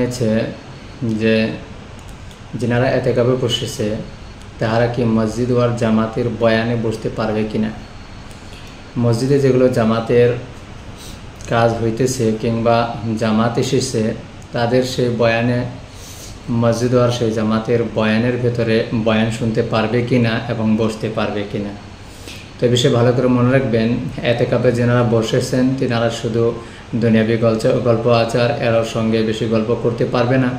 হয়েছে যে যারা এতেকাবে বসেছে তারা কি মসজিদ ওয়ার জামাতের বয়ানে বসতে পারবে কিনা। মসজিদে যেগুলো জামাতের কাজ হইতেছে কিংবা জামাত এসেছে তাদের সেই বয়ানে মসজিদ ওয়ার সেই জামাতের বয়ানের ভেতরে বয়ান শুনতে পারবে কিনা এবং বসতে পারবে কিনা। তো এই বিষয়ে ভালো করে মনে রাখবেন, এতেকাবে যারা বসেছেন তিনারা শুধু দুনিয়াবি গল্প আচার এর সঙ্গে বেশি গল্প করতে পারবে না।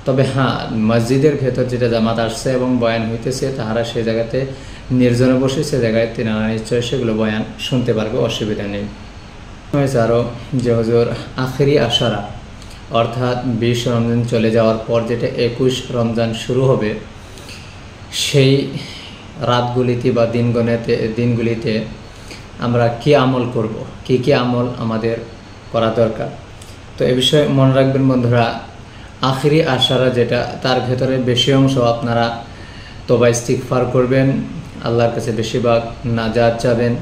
তবে হ্যাঁ, মসজিদের ভেতর যেটা জামাত আসছে এবং বয়ান হইতেছে তাহারা সেই জায়গাতে নির্জনে বসে সে জায়গায় তিনারা নিশ্চয় সেগুলো বয়ান শুনতে পারবে, অসুবিধা নেই। হয়েছে আরও যে হুজুর আখেরি আশারা অর্থাৎ 20 রমজান চলে যাওয়ার পর যেটা 21 রমজান শুরু হবে, সেই রাতগুলিতে বা দিনগুলিতে আমরা কি আমল করব, কি আমল আমাদের করা দরকার। তো এ বিষয়ে মনে রাখবেন বন্ধুরা, আখিরি আশারা যেটা তার ভেতরে বেশি অংশ আপনারা তওবা ইস্তিগফার করবেন, আল্লাহর কাছে বেশিরভাগ নাজাত চাবেন।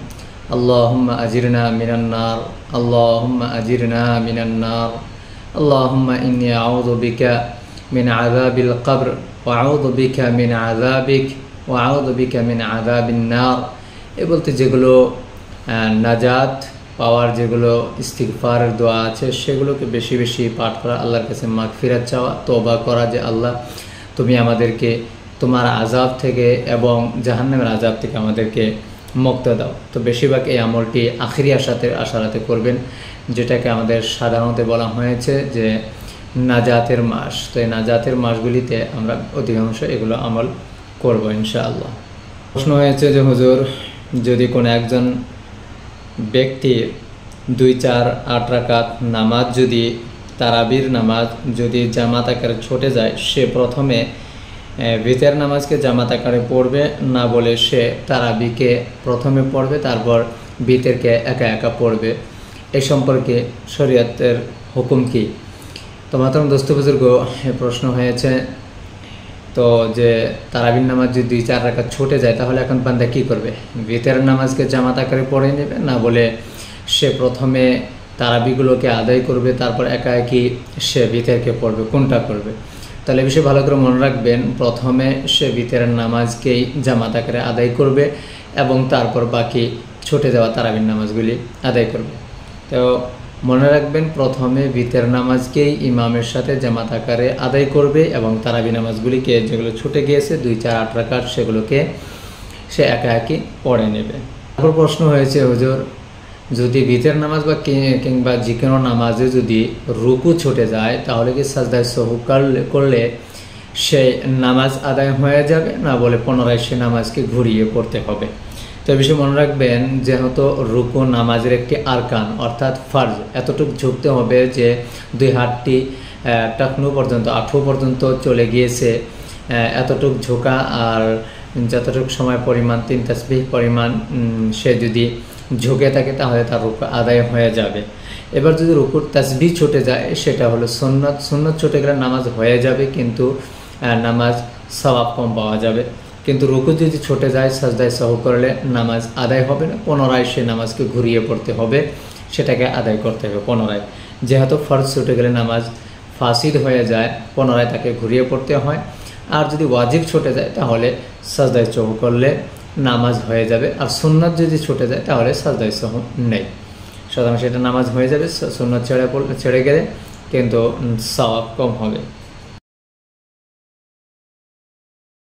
আল্লাহুম্মা আজিরনা মিনান নার, আল্লাহুম্মা আজিরনা মিনান নার, আল্লাহুম্মা ইন্নী আউযু বিকা মিন আযাবিল কবর ওয়া আউযু বিকা মিন আযাবিক ওয়া আউযু বিকা মিন আযাবিন নার। এ বলতে যেগুলো নাজাত পাওয়ার যেগুলো ইস্তিগফারের দোয়া আছে সেগুলোকে বেশি বেশি পাঠ করা, আল্লাহর কাছে মাগফিরাত চাওয়া, তওবা করা যে আল্লাহ তুমি আমাদেরকে তোমার আযাব থেকে এবং জাহান্নামের আযাব থেকে আমাদেরকে মুক্ত দাও। তো বেশিরভাগ এই আমলটি আখিরি আশারাতে করবেন, যেটাকে আমাদের সাধারণত বলা হয়েছে যে নাজাতের মাস। তো এই নাজাতের মাসগুলিতে আমরা অধিকাংশ এগুলো আমল করব ইনশাআল্লাহ। প্রশ্ন হয়েছে যে হুজুর, যদি কোনো একজন ব্যক্তি 2-4-8 রাকাত নামাজ যদি তারাবির নামাজ যদি জামাত আকারে ছুটে যায়, সে প্রথমে ভিতর নামাজকে জামাত আকারে পড়বে না বলে সে তারাবিকে প্রথমে পড়বে তারপর ভিতরকে একা একা পড়বে, এই সম্পর্কে শরীয়তের হুকুম কি? তো মাতরম দোস্ত বুজুর্গ, প্রশ্ন হয়েছে তো যে তারাবির নামাজ যদি 2-4 রাকাত ছুটে যায় তাহলে এখন বান্দা কী করবে? ভিতর নামাজকে জামাত আকারে পড়ে নেবে না বলে সে প্রথমে তারাবিগুলোকে আদায় করবে তারপর একা একই সে ভিতরকে পড়বে, কোনটা করবে? তাহলে বিষয়ে ভালো করে মনে রাখবেন, প্রথমে সে ভিতরের নামাজকেই জামাত আকারে আদায় করবে এবং তারপর বাকি ছুটে যাওয়া তারাবির নামাজগুলি আদায় করবে। তো মনে রাখবেন, প্রথমে ভিতর নামাজকেই ইমামের সাথে জামাত আকারে আদায় করবে এবং তারাবি নামাজগুলিকে যেগুলো ছুটে গিয়েছে 2-4-8 রাকাত সেগুলোকে সে একা একই পড়ে নেবে। তারপর প্রশ্ন হয়েছে হুজুর, যদি ভিতর নামাজ বা কিংবা যে কোনো নামাজে যদি রুকু ছুটে যায় তাহলে কি সাজদায় সহু করলে সে নামাজ আদায় হয়ে যাবে না বলে পুনরায় সে নামাজকে ঘুরিয়ে পড়তে হবে? তো এই বিষয়ে মনে রাখবেন, যেহেতু রুকু নামাজের একটি আরকান অর্থাৎ ফার্জ, এতটুকু ঝুঁকতে হবে যে 2 হাতটি টাকনু পর্যন্ত আঁঠু পর্যন্ত চলে গিয়েছে, এতটুক ঝোঁকা আর যতটুকু সময় পরিমাণ 3 তাসবিহ পরিমাণ সে যদি ঝুঁকে থাকে তাহলে তার রুকু আদায় হয়ে যাবে। এবার যদি রুকুর তাসবিহ ছুটে যায় সেটা হলো সুন্নত ছুটে গেলে নামাজ হয়ে যাবে, কিন্তু নামাজ সওয়াব কম পাওয়া যাবে। কিন্তু রুকু যদি ছুটে যায় সাজদায় সহু করলে নামাজ আদায় হবে না, পুনরায় সে নামাজকে ঘুরিয়ে পড়তে হবে, সেটাকে আদায় করতে হবে পুনরায়। যেহেতু ফরজ ছুটে গেলে নামাজ ফাসিদ হয়ে যায়, পুনরায় তাকে ঘুরিয়ে পড়তে হয়। আর যদি ওয়াজিব ছুটে যায় তাহলে সাজদায় সহু করলে নামাজ হয়ে যাবে, আর সুন্নাত যদি ছুটে যায় তাহলে সাজদায় সহু নেই, সুতরাং সেটা নামাজ হয়ে যাবে সুন্নাত ছেড়ে গেলে, কিন্তু সওয়াব কম হবে।